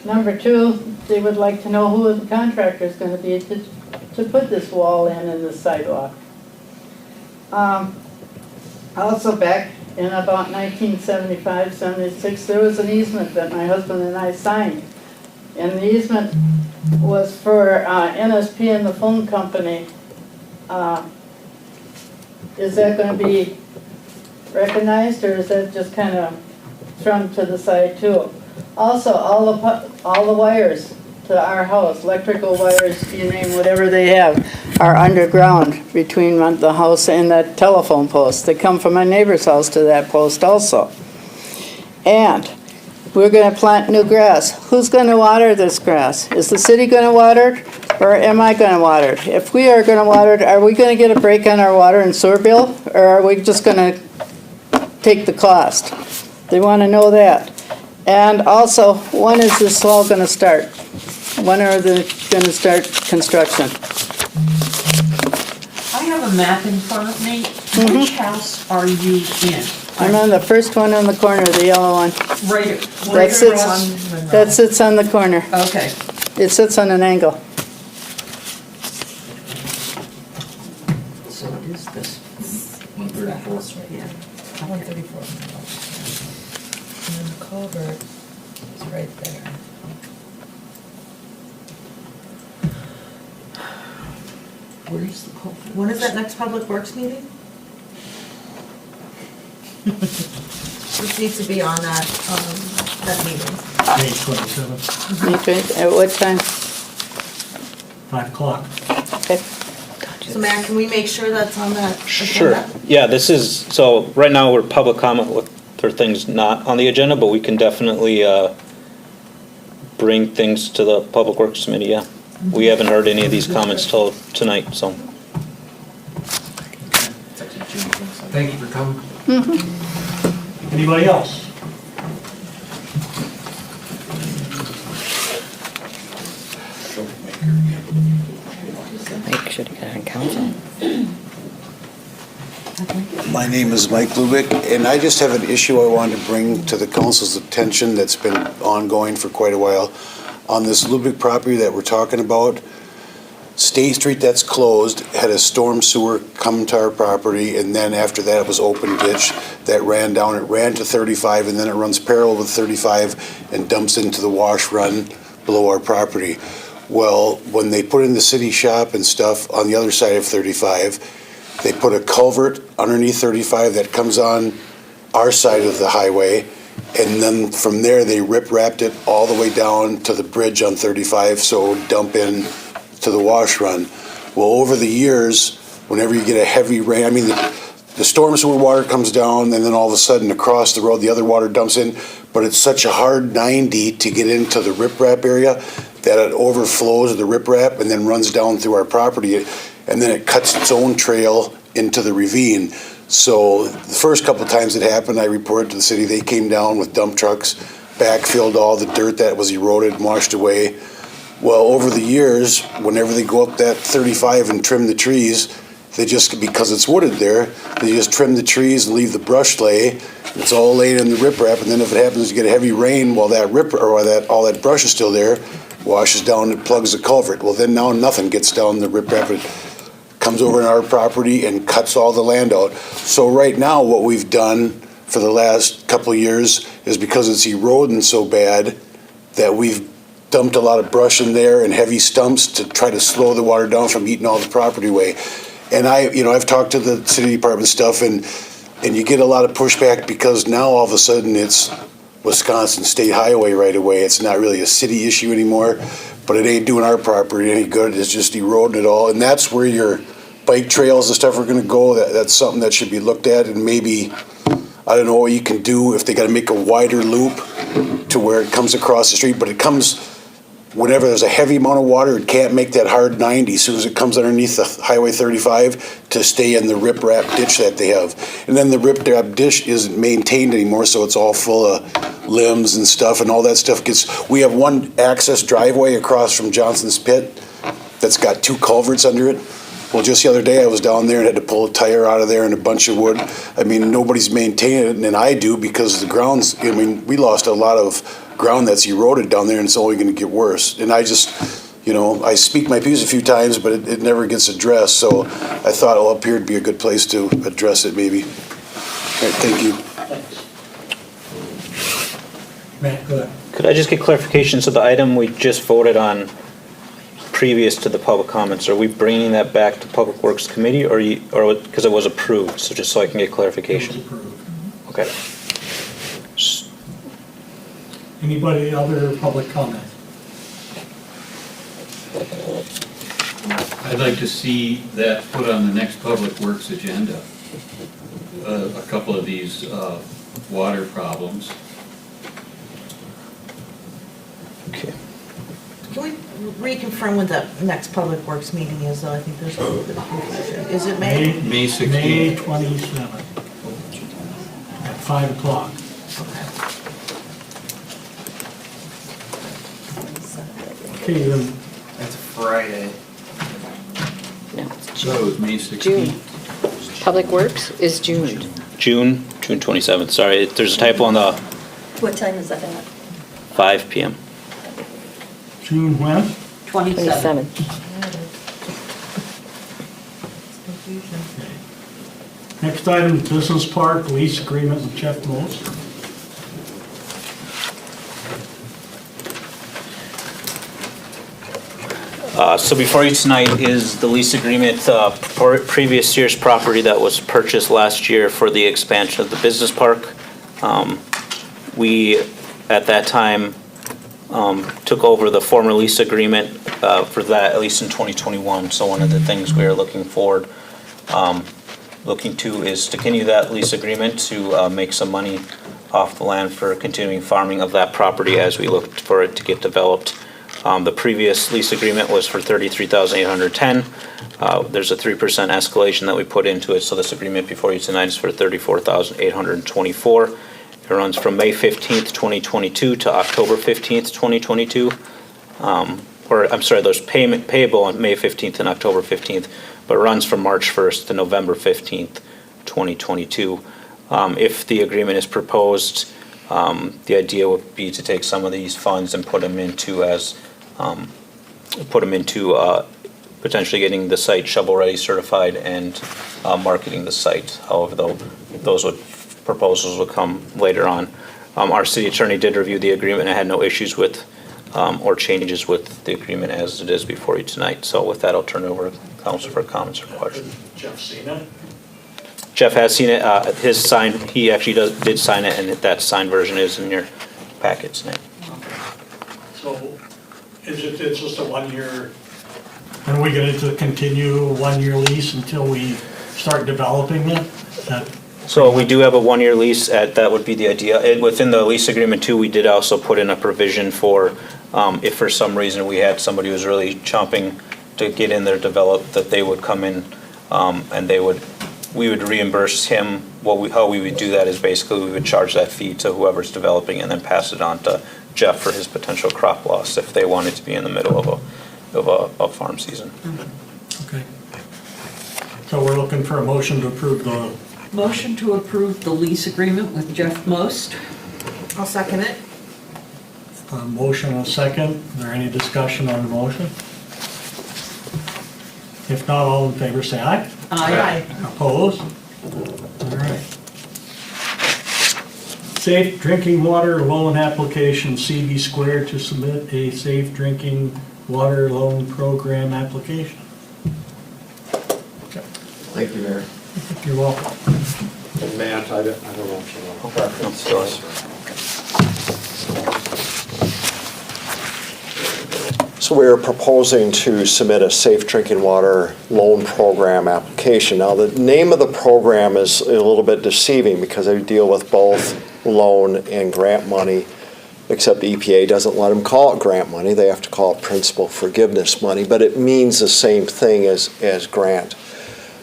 Number two, they would like to know who the contractor is going to be to put this wall in and this sidewalk. Also back in about 1975, 76, there was an easement that my husband and I signed. And the easement was for NSP and the phone company. Is that gonna be recognized, or is that just kind of thrown to the side too? Also, all the wires to our house, electrical wires, you name whatever they have, are underground between the house and that telephone post. They come from my neighbor's house to that post also. And we're gonna plant new grass. Who's gonna water this grass? Is the city gonna water it, or am I gonna water it? If we are gonna water it, are we gonna get a break on our water and sewer bill, or are we just gonna take the cost? They wanna know that. And also, when is this all gonna start? When are they gonna start construction? I have a map in front of me. Which house are you in? I'm on the first one on the corner, the yellow one. Right That sits, across. that sits on the corner. Okay. It sits on an angle. So it is this. 134. Yeah, 134. And then the culvert is right there. Where's the culvert? When is that next Public Works meeting? This needs to be on that meeting. May 27th, At what time? 5 o'clock. Okay. So Matt, can we make sure that's on that agenda? Sure. Yeah, this is, so right now we're public comment with, there are things not on the agenda, but we can definitely bring things to the Public Works Committee, yeah. We haven't heard any of these comments till tonight, so. Thank you for coming. Anybody else? Mike should have got on council. My name is Mike Lubick, and I just have an issue I wanted to bring to the council's attention that's been ongoing for quite a while. On this Lubick property that we're talking about, State Street that's closed had a storm sewer come to our property, and then after that it was open ditch that ran down. It ran to 35, and then it runs parallel with 35 and dumps into the wash run below our property. Well, when they put in the city shop and stuff on the other side of 35, they put a culvert underneath 35 that comes on our side of the highway, and then from there they rip-wrapped it all the way down to the bridge on 35, so dump in to the wash run. Well, over the years, whenever you get a heavy rain, I mean, the storm sewer water comes down, and then all of a sudden across the road, the other water dumps in, but it's such a hard 90 to get into the riprap area that it overflows the riprap and then runs down through our property, and then it cuts its own trail into the ravine. So the first couple times it happened, I reported to the city. They came down with dump trucks, backfilled all the dirt that was eroded and washed away. Well, over the years, whenever they go up that 35 and trim the trees, they just, because it's wooded there, they just trim the trees and leave the brush lay. It's all laid in the riprap, and then if it happens to get a heavy rain while that all that brush is still there, washes down and plugs the culvert. Well, then now nothing gets down the riprap. It comes over in our property and cuts all the land out. So right now, what we've done for the last couple of years is, because it's eroding so bad, that we've dumped a lot of brush in there and heavy stumps to try to slow the water down from eating all the property away. And I've talked to the city department stuff, and you get a lot of pushback because now all of a sudden it's Wisconsin State Highway right away. It's not really a city issue anymore, but it ain't doing our property any good. It's just eroding it all. And that's where your bike trails and stuff are gonna go. That's something that should be looked at, and maybe, I don't know what you can do if they gotta make a wider loop to where it comes across the street, but it comes, whenever there's a heavy amount of water, it can't make that hard 90 as soon as it comes underneath the Highway 35 to stay in the riprap ditch that they have. And then the riprap ditch isn't maintained anymore, so it's all full of limbs and stuff, and all that stuff gets, we have one access driveway across from Johnson's Pit that's got 2 culverts under it. Well, just the other day I was down there and had to pull a tire out of there and a bunch of wood. I mean, nobody's maintaining it, and I do, because the ground's, I mean, we lost a lot of ground that's eroded down there, and it's only gonna get worse. And I just, I speak my piece a few times, but it never gets addressed, so I thought, well, up here would be a good place to address it maybe. All right, thank you. Matt, go ahead. Could I just get clarification? So the item we just voted on previous to the public comments, are we bringing that back to Public Works Committee, or because it was approved, so just so I can get It was clarification? approved. Okay. Anybody other public comment? I'd like to see that put on the next Public Works agenda. A couple of these water problems. Okay. Can we reconfirm when the next Public Works meeting is, though? I think there's a little bit of confusion. Is it May? May 16th. May 27th at 5 o'clock. Okay, then, That's Friday. No, it's So it was May 16th. June. Public Works is June. June 27th, sorry, there's a typo on the What time is that at? 5 PM. June when? 27. 27. Next item, Business Park lease agreement with Jeff Most. So before you tonight is the lease agreement for previous year's property that was purchased last year for the expansion of the business park. We, at that time, took over the former lease agreement for that, at least in 2021. So one of the things we are looking to is to continue that lease agreement to make some money off the land for continuing farming of that property as we look for it to get developed. The previous lease agreement was for $33,810. There's a 3% escalation that we put into it, so this agreement before you tonight is for $34,824. It runs from May 15th, 2022 to October 15th, 2022. There's payment payable on May 15th and October 15th, but runs from March 1st to November 15th, 2022. If the agreement is proposed, the idea would be to take some of these funds and put them into potentially getting the site shovel-ready certified and marketing the site. However, those proposals will come later on. Our city attorney did review the agreement and had no issues with or changes with the agreement as it is before you tonight. So with that, I'll turn it over to council for comments or questions. Jeff seen it? Jeff has seen it. His sign, he actually did sign it, and that signed version is in your packets now. So it's just a 1 year, and we get to continue a 1 year lease until we start developing it? So we do have a 1 year lease, that would be the idea. And within the lease agreement too, we did also put in a provision for if for some reason we had somebody who was really chomping to get in there, develop, that they would come in and we would reimburse him. How we would do that is basically we would charge that fee to whoever's developing and then pass it on to Jeff for his potential crop loss if they wanted to be in the middle of a farm season. Okay. So we're looking for a motion to approve the... Motion to approve the lease agreement with Jeff Most. I'll second it. Motion and a second. Is there any discussion on the motion? If not, all in favor say aye. Aye. Opposed? All right. Safe drinking water loan application, CV Square to submit a safe drinking water loan program application. Thank you, Mayor. You're welcome. And Matt, I don't know if you want to preference this. So we are proposing to submit a safe drinking water loan program application. Now, the name of the program is a little bit deceiving because they deal with both loan and grant money, except EPA doesn't let them call it grant money. They have to call it principal forgiveness money, but it means the same thing as grant.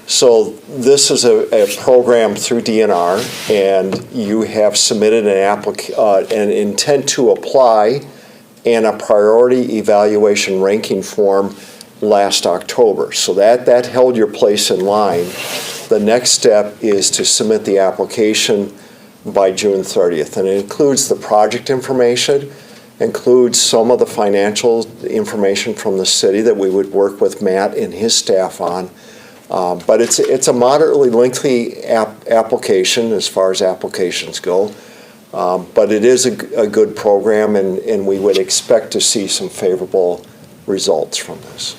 So this is a program through DNR, and you have submitted an intent to apply and a priority evaluation ranking form last October. So that held your place in line. The next step is to submit the application by June 30th, and it includes the project information, includes some of the financial information from the city that we would work with Matt and his staff on. But it's a moderately lengthy application as far as applications go. But it is a good program, and we would expect to see some favorable results from this.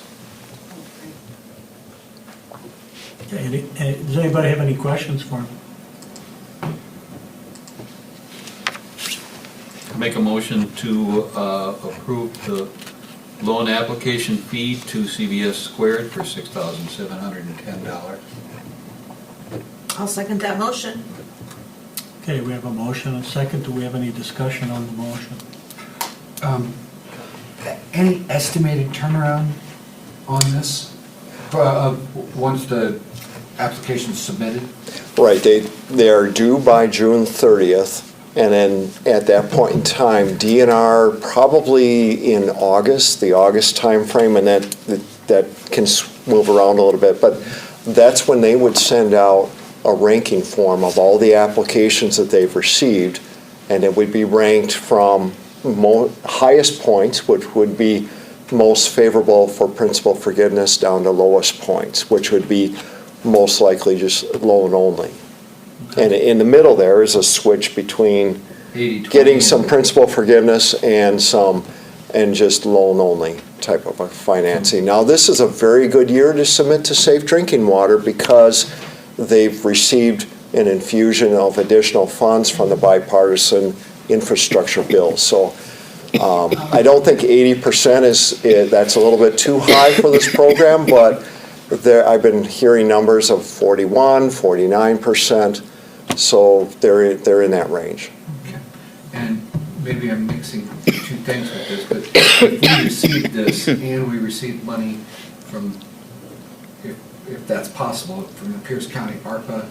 Okay, does anybody have any questions for him? Make a motion to approve the loan application fee to CBS Squared for $6,710. I'll second that motion. Okay, we have a motion and a second. Do we have any discussion on the motion? Any estimated turnaround on this, once the application's submitted? Right, they are due by June 30th, and then at that point in time, DNR probably in August, the August timeframe, and that can move around a little bit, but that's when they would send out a ranking form of all the applications that they've received, and it would be ranked from highest points, which would be most favorable for principal forgiveness, down to lowest points, which would be most likely just loan only. And in the middle there is a switch between 80-20. getting some principal forgiveness and just loan only type of a financing. Now, this is a very good year to submit to Safe Drinking Water because they've received an infusion of additional funds from the bipartisan infrastructure bill. So I don't think 80% that's a little bit too high for this program, but I've been hearing numbers of 41, 49%, so they're in that range. Okay. And maybe I'm mixing two things with this, but if we received this and we received money from, if that's possible, from the Pierce County ARPA,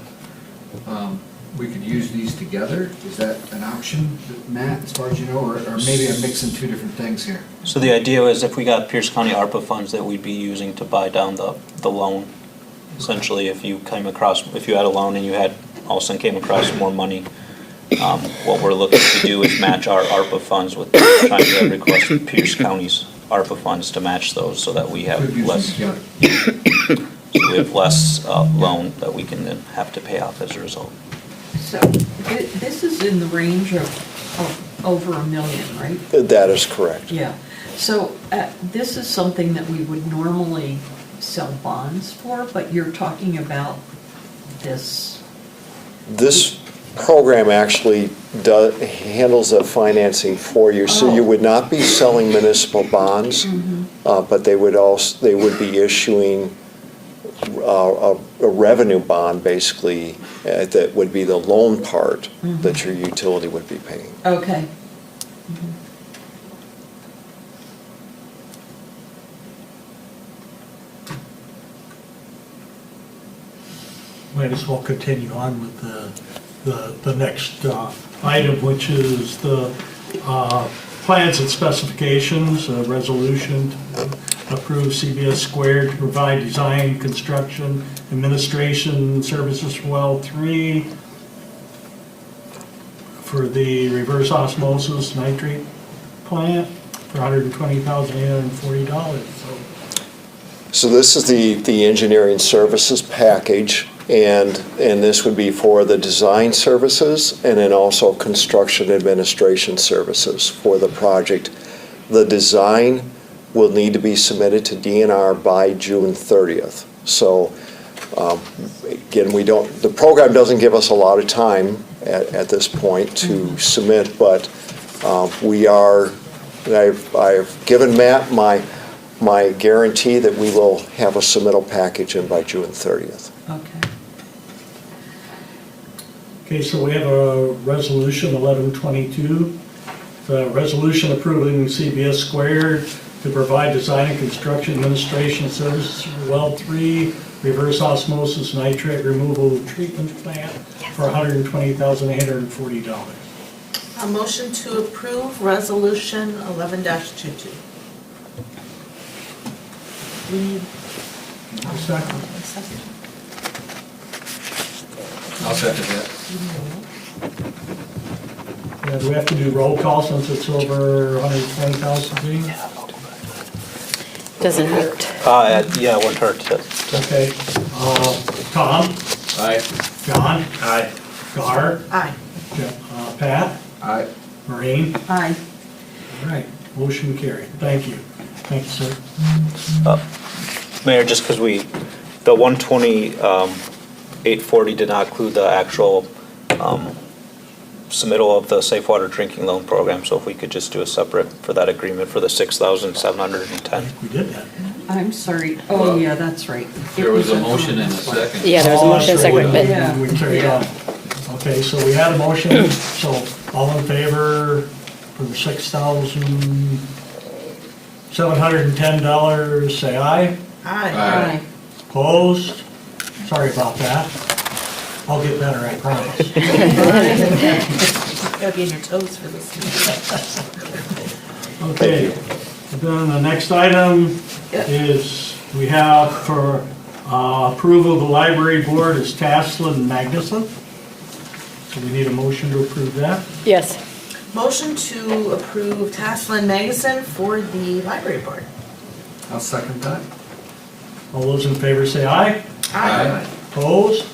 we could use these together? Is that an option, Matt, as far as you know, or maybe I'm mixing two different things here? So the idea is if we got Pierce County ARPA funds that we'd be using to buy down the loan. Essentially, if you had a loan and you had, all of a sudden came across more money, what we're looking to do is match our ARPA funds with trying to request Pierce County's ARPA funds to match those so that we have Could use less. them together. We have less loan that we can then have to pay off as a result. So this is in the range of over $1 million, right? That is correct. Yeah. So this is something that we would normally sell bonds for, but you're talking about this. This program actually handles the financing for you, so you would not be selling municipal bonds, but they would be issuing a revenue bond, basically, that would be the loan part that your utility would be paying. Okay. Might as well continue on with the next item, which is the plans and specifications, a resolution to approve CBS Squared to provide design, construction, administration services for well 3 for the reverse osmosis nitrate plant for $120,840. So this is the engineering services package, and this would be for the design services and then also construction administration services for the project. The design will need to be submitted to DNR by June 30th. So again, the program doesn't give us a lot of time at this point to submit, but I've given Matt my guarantee that we will have a submittal package in by June 30th. Okay. Okay, so we have a resolution 1122, the resolution approving CBS Squared to provide design and construction administration services for well 3 reverse osmosis nitrate removal treatment plant for $120,840. A motion to approve resolution 11-22. We need A second. a second. I'll second that. Yeah, do we have to do roll call since it's over 120,000 feet? Doesn't hurt. Yeah, it wouldn't hurt to. Okay, Tom? Aye. John? Aye. Gar? Aye. Pat? Aye. Maureen? Aye. All right. Motion carried. Thank you. Thank you, sir. Mayor, just because the 120,840 did not include the actual submittal of the Safe Water Drinking Loan Program, so if we could just do a separate for that agreement for the 6,710. We did that. I'm sorry. Oh, yeah, that's right. There was a motion and a second. Yeah, there was a motion and a second, but Yeah. We carried on. Okay, so we had a motion, so all in favor for the $6,710, say aye. Aye. Opposed? Sorry about that. I'll get better, I promise. Gotta be on your toes for this. Okay, then the next item is, we have for approval of the library board is Taslin and Magnuson. So we need a motion to approve that. yes. Motion to approve Taslin Magnuson for the library board. I'll second that. All those in favor say aye. Aye. Opposed?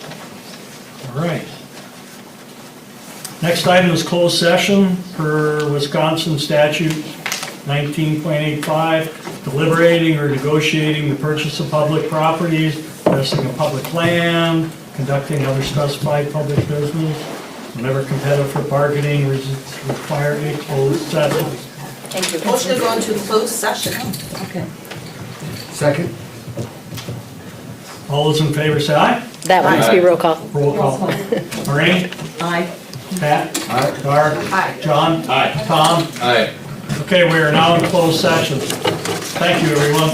All right. Next item is closed session per Wisconsin statute 19.85, deliberating or negotiating the purchase of public properties, possessing of public land, conducting other specified public business, whenever competitive for bargaining require a closed session. Thank you. Motion to go into closed session. Okay. Second? All those in favor say aye. That one must be roll call. Roll call. Maureen? Aye. Pat? Aye. Gar? Aye. John? Aye. Tom? Aye. Okay, we are now in closed session. Thank you, everyone.